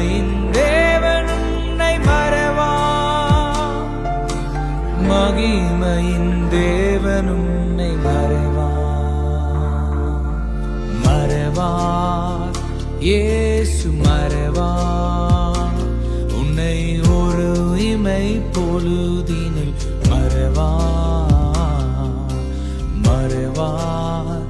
மகிமையின் தேவன் உன்னை மறவா, மகிமையின் தேவன் உன்னை மறவா. மறவார் இயேசு மறவார் உன்னை ஒரு இமை பொழுதினில் மறவார். மறவார்